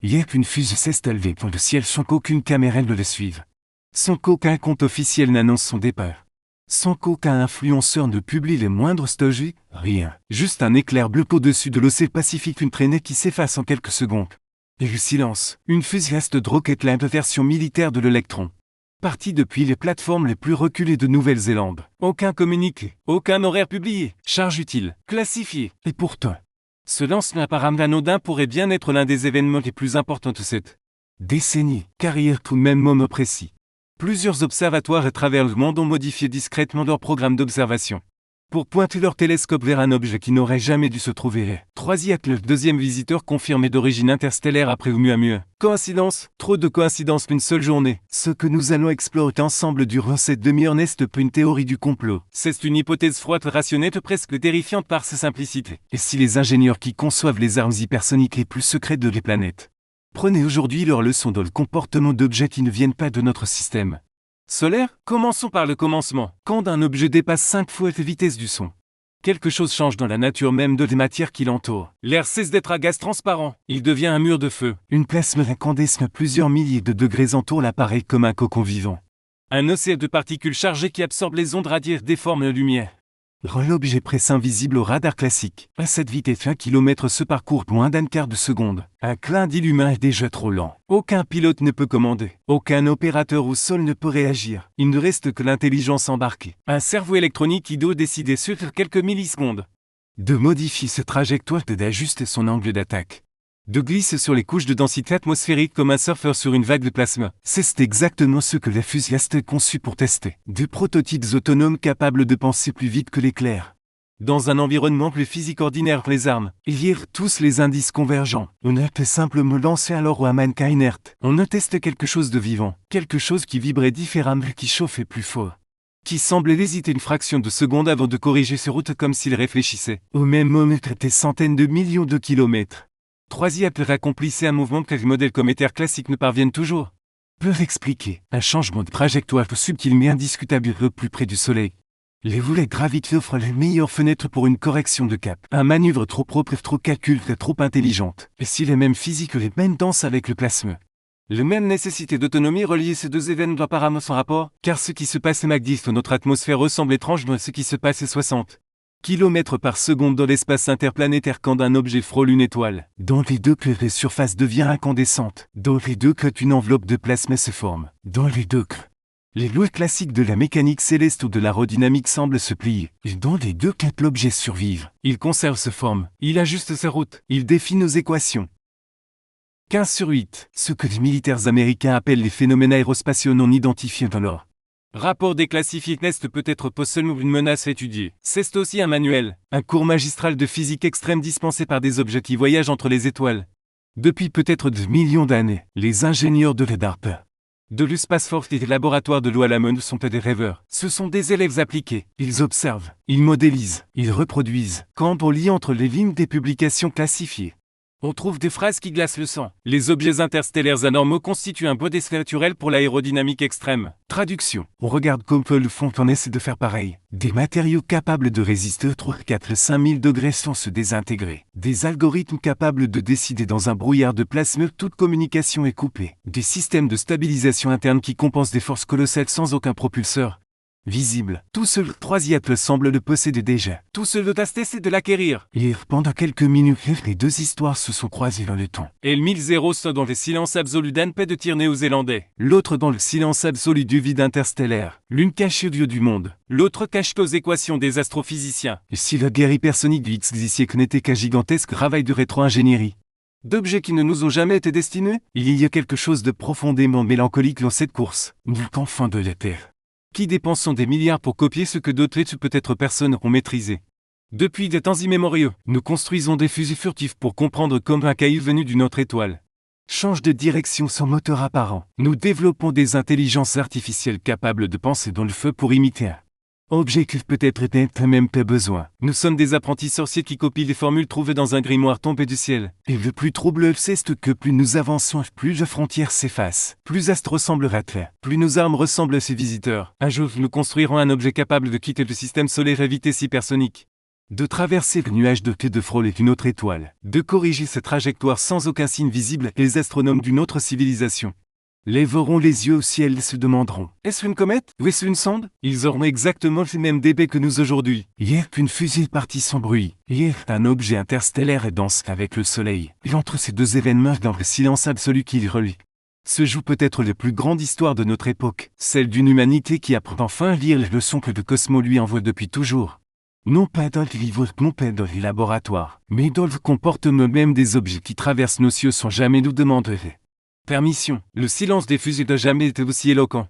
Hier qu'une fusée s'est élevée pour le ciel sans qu'aucune caméra ne le suive. Sans qu'aucun compte officiel n'annonce son départ. Sans qu'aucun influenceur ne publie les moindres stories, rien. Juste un éclair bleu au-dessus de l'océan Pacifique, une traînée qui s'efface en quelques secondes. Et le silence, une fusillade de Rocket Lab version militaire de l'Electron. Parti depuis les plateformes les plus reculées de Nouvelle-Zélande. Aucun communiqué, aucun horaire publié, charge utile, classifiée. Et pourtant, ce lancement apparemment anodin pourrait bien être l'un des événements les plus importants de cette décennie, car hier tout de même moment précis. Plusieurs observatoires à travers le monde ont modifié discrètement leur programme d'observation pour pointer leur télescope vers un objet qui n'aurait jamais dû se trouver. Troisième, le deuxième visiteur confirmé d'origine interstellaire après Oumuamua. Coïncidence? Trop de coïncidences une seule journée. Ce que nous allons explorer ensemble durant cette demi-heure n'est pas une théorie du complot. C'est une hypothèse froide, rationnelle, presque terrifiante par sa simplicité. Et si les ingénieurs qui conçoivent les armes hypersoniques les plus secrètes de les planètes prenaient aujourd'hui leur leçon dans le comportement d'objets qui ne viennent pas de notre système solaire? Commençons par le commencement. Quand un objet dépasse 5 fois la vitesse du son, quelque chose change dans la nature même de les matières qui l'entourent. L'air cesse d'être un gaz transparent. Il devient un mur de feu. Une plasme incandescente à plusieurs milliers de degrés entoure l'appareil comme un cocon vivant. Un océan de particules chargées qui absorbent les ondes radiaires déforment la lumière. Rend l'objet presque invisible au radar classique. À cette vitesse, 1 km se parcourt moins d'un quart de seconde. Un clin d'œil humain est déjà trop lent. Aucun pilote ne peut commander. Aucun opérateur au sol ne peut réagir. Il ne reste que l'intelligence embarquée. Un cerveau électronique qui doit décider sur quelques millisecondes de modifier sa trajectoire et d'ajuster son angle d'attaque. De glisser sur les couches de densité atmosphérique comme un surfeur sur une vague de plasma. C'est exactement ce que la fusée est conçue pour tester. Des prototypes autonomes capables de penser plus vite que l'éclair. Dans un environnement plus physique ordinaire que les armes, il y a tous les indices convergents. On a peut simplement lancé alors un mannequin inerte. On a testé quelque chose de vivant. Quelque chose qui vibrait différemment, qui chauffait plus fort. Qui semblait hésiter une fraction de seconde avant de corriger ses routes comme s'il réfléchissait. Au même moment, des centaines de millions de kilomètres. Troisième, accomplissait un mouvement que les modèles cométaires classiques ne parviennent toujours. Peuvent expliquer un changement de trajectoire subtil mais indiscutable au plus près du Soleil. Les volets gravités offrent les meilleures fenêtres pour une correction de cap. Un manœuvre trop propre, trop calcul, trop intelligente. Et si les mêmes physiques, les mêmes danses avec le plasma. La même nécessité d'autonomie relier ces deux événements apparemment sans rapport, car ce qui se passe à Magdis dans notre atmosphère ressemble étrangement à ce qui se passe à 60 km par seconde dans l'espace interplanétaire quand un objet frôle une étoile. Dans les deux cas, la surface devient incandescente. Dans les deux cas, une enveloppe de plasma se forme. Dans les deux cas, les lois classiques de la mécanique céleste ou de l'aérodynamique semblent se plier. Et dans les deux cas, l'objet survive. Il conserve sa forme. Il ajuste sa route. Il défie nos équations. 15 sur 8. Ce que les militaires américains appellent les phénomènes aérospatiaux non identifiés dans leur rapport déclassifié n'est peut-être pas seulement une menace à étudier. C'est aussi un manuel, un cours magistral de physique extrême dispensé par des objets qui voyagent entre les étoiles. Depuis peut-être 2 millions d'années, les ingénieurs de la DARPA, de l'Space Force et des laboratoires de l'Oualamon ne sont pas des rêveurs. Ce sont des élèves appliqués. Ils observent, ils modélisent, ils reproduisent. Quand on lit entre les lignes des publications classifiées, on trouve des phrases qui glacent le sang. Les objets interstellaires anormaux constituent un modèle naturel pour l'aérodynamique extrême. Traduction. On regarde comme le fond on essaie de faire pareil. Des matériaux capables de résister 3, 4, 5000 degrés sans se désintégrer. Des algorithmes capables de décider dans un brouillard de plasma toute communication est coupée. Des systèmes de stabilisation interne qui compensent des forces colossales sans aucun propulseur visible. Tout ce troisième semble le posséder déjà. Tout ce le tester c'est de l'acquérir. Et pendant quelques minutes, les deux histoires se sont croisées dans le temps. Et le 1000 soit dans le silence absolu d'un paix de tir néo-zélandais. L'autre dans le silence absolu du vide interstellaire. L'une cache au dieu du monde. L'autre cache aux équations des astrophysiciens. Et si la guerre hypersonique du X-siècle n'était qu'un gigantesque travail de rétro-ingénierie d'objets qui ne nous ont jamais été destinés, il y a quelque chose de profondément mélancolique dans cette course. Nous qu'enfants de la Terre, qui dépensons des milliards pour copier ce que d'autres peut-être personnes ont maîtrisé. Depuis des temps immémoriaux, nous construisons des fusils furtifs pour comprendre comment un caillou venu d'une autre étoile change de direction sans moteur apparent. Nous développons des intelligences artificielles capables de penser dans le feu pour imiter un objet que peut-être n'est même pas besoin. Nous sommes des apprentis sorciers qui copient les formules trouvées dans un grimoire tombé du ciel. Et le plus trouble c'est que plus nous avançons, plus la frontière s'efface. Plus Astre ressemble à Atlas. Plus nos armes ressemblent à ses visiteurs. Un jour, nous construirons un objet capable de quitter le système solaire à vitesse hypersonique. de traverser le nuage de que de frôler une autre étoile, de corriger sa trajectoire sans aucun signe visible, les astronomes d'une autre civilisation lèveront les yeux au ciel et se demanderont « Est-ce une comète ou est-ce une sonde ?» Ils auront exactement le même débit que nous aujourd'hui. Hier qu'une fusée est partie sans bruit. Hier un objet interstellaire est dense avec le Soleil. Et entre ces deux événements, dans le silence absolu qui les relie, se joue peut-être la plus grande histoire de notre époque, celle d'une humanité qui apprend enfin à lire les leçons que le Cosmos lui envoie depuis toujours. Non pas dans les livres, non pas dans les laboratoires, mais dans le comportement même des objets qui traversent nos cieux sans jamais nous demander permission. Le silence des fusées n'a jamais été aussi éloquent.